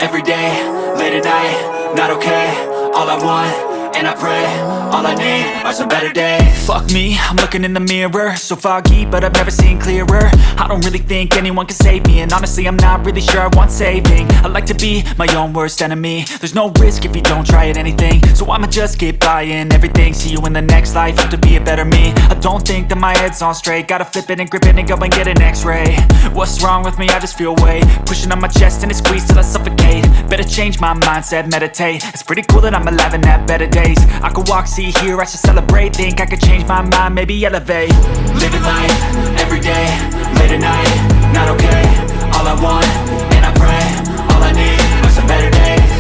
every day, late at night, not okay. All I want, and I pray, all I need are some better days. Fuck me, I'm looking in the mirror, so foggy, but I've never seen clearer. I don't really think anyone can save me, and honestly I'm not really sure I want saving. I like to be my own worst enemy. There's no risk if you don't try at anything, so I'ma just keep buying everything. See you in the next life, have to be a better me. I don't think that my head's on straight, gotta flip it and grip it and go and get an x-ray. What's wrong with me? I just feel weight pushing on my chest and it squeezes till I suffocate. Better change my mindset, meditate. It's pretty cool that I'm alive and have better days. I could walk, see, hear, I should celebrate. Think I could change my mind, maybe elevate. Living life, every day, late at night, not okay. All I want, and I pray, all I need are some better days.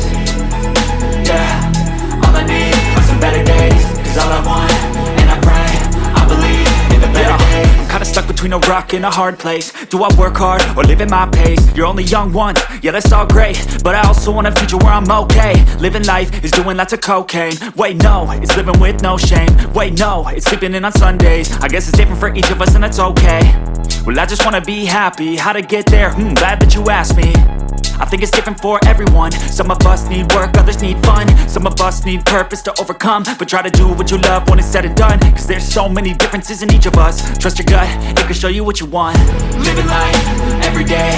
Yeah, all I need are some better days. Cause all I want, and I pray, I believe in the better days. I'm kinda stuck between a rock and a hard place. Do I work hard or live at my pace? You're only young once, yeah that's all great, but I also want a future where I'm okay. Living life is doing lots of cocaine. Wait no, it's living with no shame. Wait no, it's sleeping in on Sundays. I guess it's different for each of us and that's okay. Well I just wanna be happy, how to get there? Glad that you asked me. I think it's different for everyone. Some of us need work, others need fun. Some of us need purpose to overcome. But try to do what you love when it's said and done. Cause there's so many differences in each of us. Trust your gut, it can show you what you want. Living life, every day,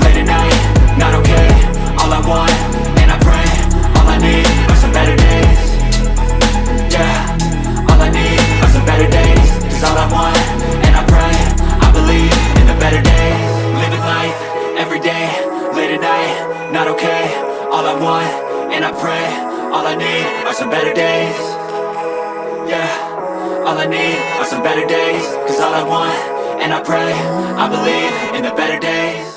late at night, not okay. All I want, and I pray, all I need are some better days. Yeah, all I need are some better days. Cause all I want, and I pray, I believe in the better days. Living life, every day, late at night, not okay. All I want, and I pray, all I need are some better days. Yeah, all I need are some better days. Cause all I want, and I pray, I believe in the better days.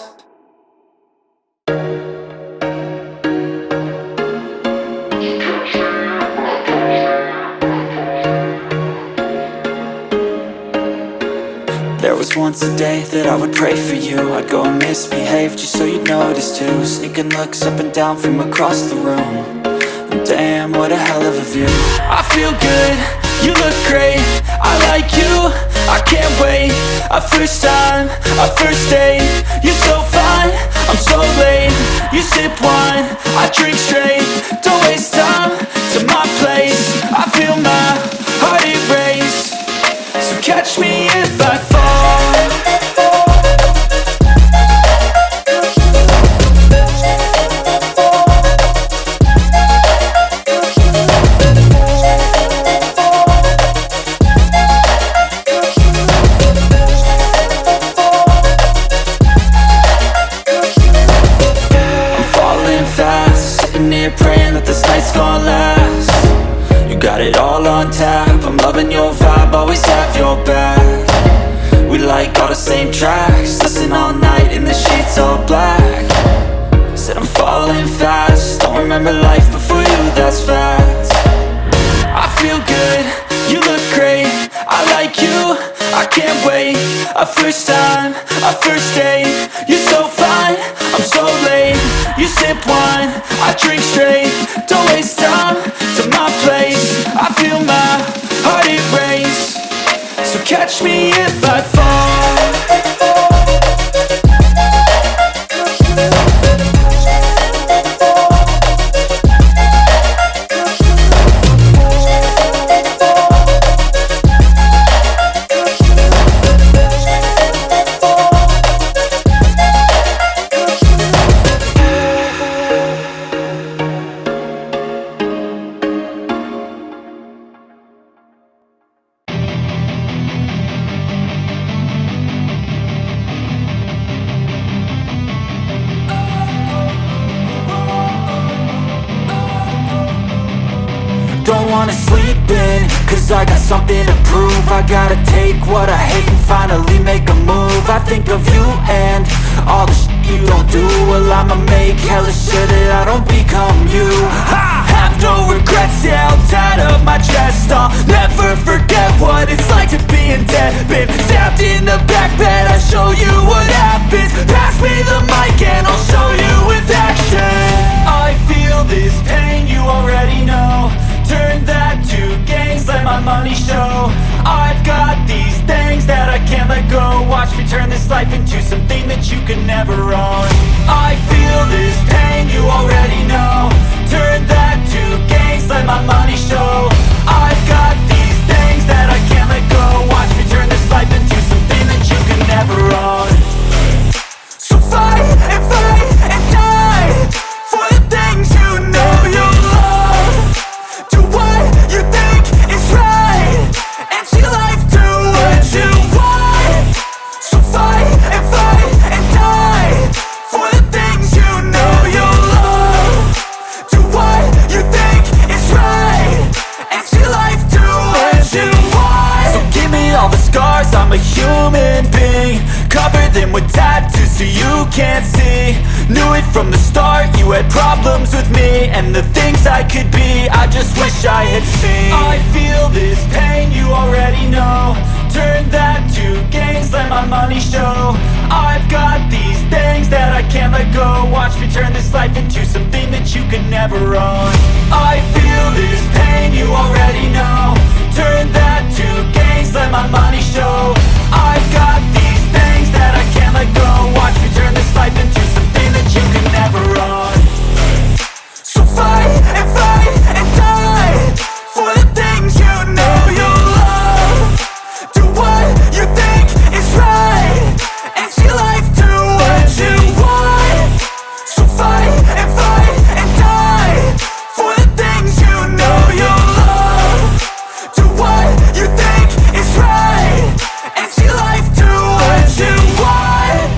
There was once a day that I would pray for you. I'd go and misbehave just so you'd notice too. Sneaking looks up and down from across the room. And damn, what a hell of a view. I feel good, you look great, I like you, I can't wait. A first time, a first date. You're so fine, I'm so late. You sip wine, I drink straight. Don't waste time to my place. I feel my heart erase. So catch me if I fall. Praying that this night's gonna last. You got it all on tap, I'm loving your vibe, always have your back. We like all the same tracks, listen all night in the sheets all black. Said I'm falling fast, don't remember life before you, that's fact. I feel good, you look great, I like you, I can't wait. A first time, a first date. You're so fine, I'm so late. You sip wine, I drink straight. Don't waste time to my place. I feel my heart erase. So catch me if I fall. Don't wanna sleep in, cause I got something to prove. I gotta take what I hate and finally make a move. I think of you and all the shit you don't do. Well, I'ma make hella sure that I don't become you. I have no regrets, yeah, I'll tie up my chest. I'll never forget what it's like to be in debt. Been stabbed in the back bed, I'll show you what happens. Pass me the mic and I'll show you with action. I feel this pain, you already know. Turn that to gains, let my money show. I've got these things that I can't let go. Watch me turn this life into something that you could never own. I feel this pain, you already know. Turn that to gains, let my money show. I've got these things that I can't let go. Watch me turn this life into something that you can never own. So fight and die for the things you know you love. Do what you think is right and see life do what you want. So fight and die for the things you know you love. Do what you think is right and see life do what you want. So give me all the scars, I'm a human being. Cover them with tattoos so you can't see. Knew it from the start, you had problems with me and the things I could be, I just wish I had seen. I feel this pain, you already know. Turn that to gains, let my money show. I've got these things that I can't let go. Watch me turn this life into something that you can never own. I feel this pain, you already know. Turn that to gains, let my money show. I've got these things that I can't let go. Watch me turn this life into something that you can never own. So fight and die for the things you know you love. Do what you think is right and see life do what you want. So fight and die for the things you know you love. Do what you think is right and see life do what you want.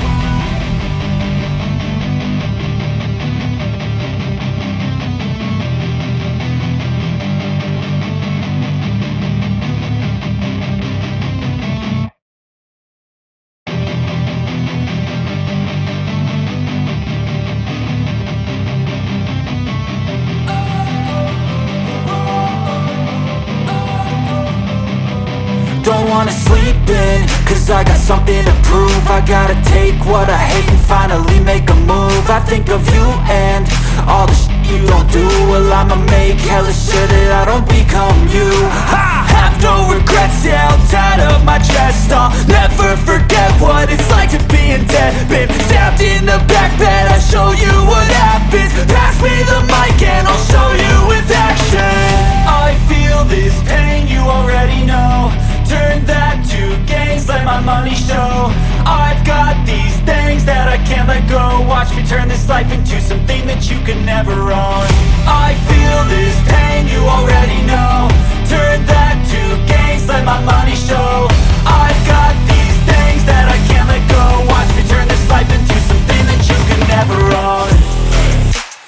Don't wanna sleep in, cause I got something to prove. I gotta take what I hate and finally make a move. I think of you and all the shit you don't do. Well, I'ma make hella sure that I don't become you. I have no regrets, yeah, I'll tie up my chest. I'll never forget what it's like to be in debt. Been stabbed in the back bed, I'll show you what happens. Pass me the mic and I'll show you with action. I feel this pain, you already know. Turn that to gains, let my money show. I've got these things that I can't let go. Watch me turn this life into something that you can never own. I feel this pain, you already know. Turn that to gains, let my money show. I've got these things that I can't let go. Watch me turn this life into something that you can never own.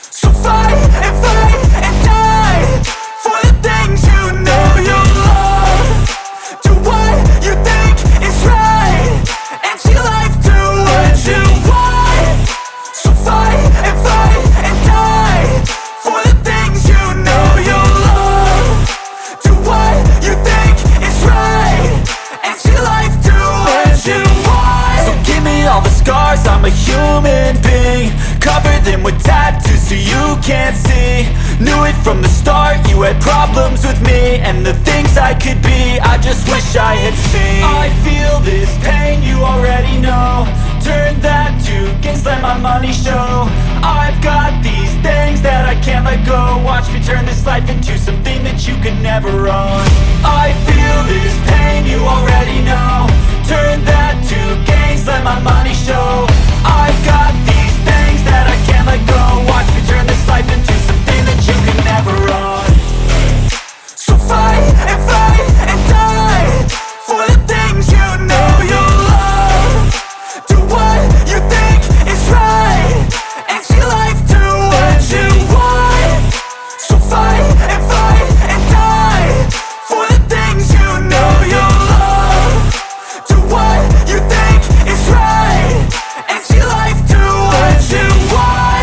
So fight and die for the things you know you love. Do what you think is right and see life do what you want. So fight and die for the things you know you love. Do what you think is right and see life do what you want. So give me all the scars, I'm a human being. Cover them with tattoos so you can't see. Knew it from the start, you had problems with me and the things I could be, I just wish I had seen. I feel this pain, you already know. Turn that to gains, let my money show. I've got these things that I can't let go. Watch me turn this life into something that you can never own. I feel this pain, you already know. Turn that to gains, let my money show. I've got these things that I can't let go. Watch me turn this life into something that you can never own. So fight and die for the things you know you love. Do what you think is right and see life do what you want. So fight and die for the things you know you love. Do what you think is right and see life do what you want.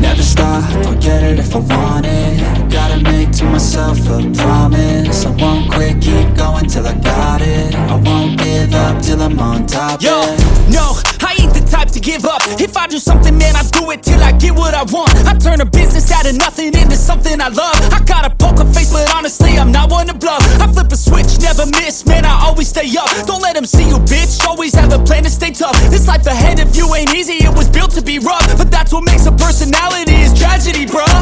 Never stop, I'll get it if I want it. Gotta make to myself a promise. I won't quit, keep going till I got it. I won't give up till I'm on top. Yo, no, I ain't the type to give up. If I do something, man, I do it till I get what I want. I turn a business out of nothing into something I love. I got a poker face, but honestly, I'm not one to bluff. I flip a switch, never miss, man, I always stay up. Don't let them see you, bitch, always have a plan to stay tough. This life ahead of you ain't easy, it was built to be rough. But that's what makes a personality, is tragedy, bruh.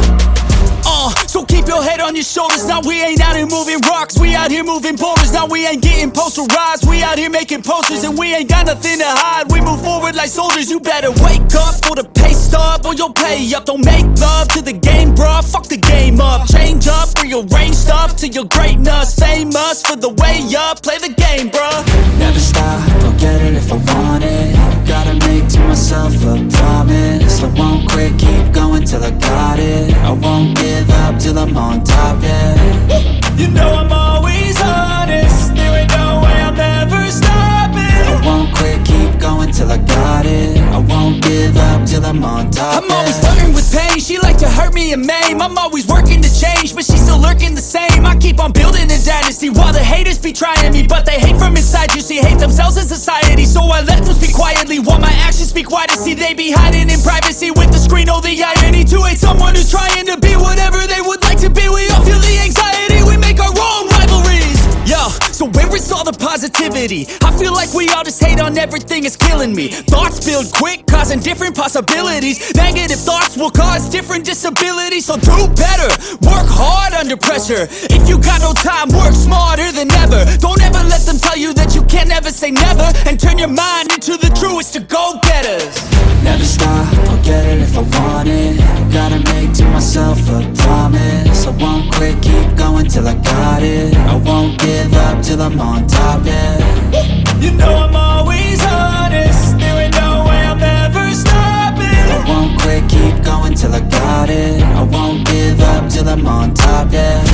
So keep your head on your shoulders. Now we ain't out here moving rocks, we out here moving boulders. Now we ain't getting posterized, we out here making posters. And we ain't got nothing to hide, we move forward like soldiers. You better wake up for the pay stub, or you'll pay up. Don't make love to the game, bruh, fuck the game up. Change up, rearrange stuff to your greatness. Famous for the way up, play the game, bruh. Never stop, I'll get it if I want it. Gotta make to myself a promise. I won't quit, keep going till I got it. I won't give up till I'm on top, yeah. You know I'm always honest, there ain't no way I'm ever stopping. I won't quit, keep going till I got it. I won't give up till I'm on top, I'm always flirting with pain, she like to hurt me and maim. I'm always working to change, but she's still lurking the same. I keep on building a dynasty while the haters be trying me. But they hate from inside, you see, hate themselves in society. So I let them speak quietly while my actions speak wider. See, they be hiding in privacy with the screen, oh the irony. To hate someone who's trying to be whatever they would like to be. We all feel the anxiety, we make our own rivalries. Yo, so where is all the positivity? I feel like we all just hate on everything, it's killing me. Thoughts build quick, causing different possibilities. Negative thoughts will cause different disabilities. So do better, work hard under pressure. If you got no time, work smarter than ever. Don't ever let them tell you that you can't never say never. And turn your mind into the truest of go-getters. Never stop, I'll get it if I want it. Gotta make to myself a promise. I won't quit, keep going till I got it. I won't give up till I'm on top, yeah. You know I'm always honest, there ain't no way I'm ever stopping. I won't quit, keep going till I got it. I won't give up till I'm on top, yeah.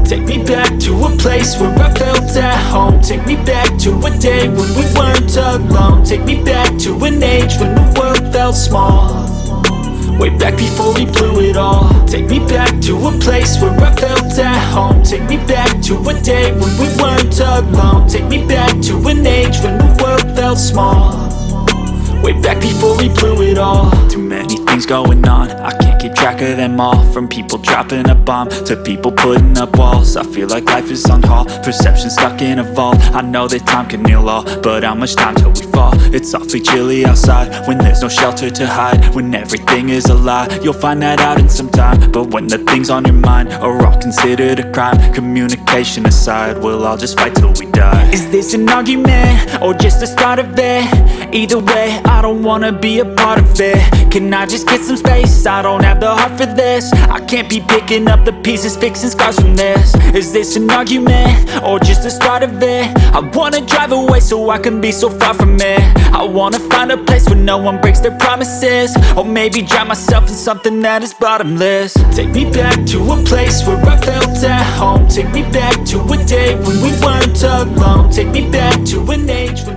Take me back to a place where I felt at home. Take me back to a day when we weren't alone. Take me back to an age when the world felt small. Way back before we blew it all. Take me back to a place where I felt at home. Take me back to a day when we weren't alone. Take me back to an age when the world felt small. Way back before we blew it all. Too many things going on, I can't keep track of them all. From people dropping a bomb to people putting up walls. I feel like life is on hold, perception stuck in a vault. I know that time can heal all, but how much time till we fall? It's awfully chilly outside when there's no shelter to hide. When everything is a lie, you'll find that out in some time. But when the things on your mind are all considered a crime, communication aside, we'll all just fight till we die. Is this an argument or just the start of it? Either way, I don't wanna be a part of it. Can I just get some space? I don't have the heart for this. I can't be picking up the pieces, fixing scars from this. Is this an argument or just the start of it? I wanna drive away so I can be so far from it. I wanna find a place where no one breaks their promises. Or maybe drown myself in something that is bottomless. Take me back to a place where I felt at home. Take me back to a day when we weren't alone. Take me back to an age when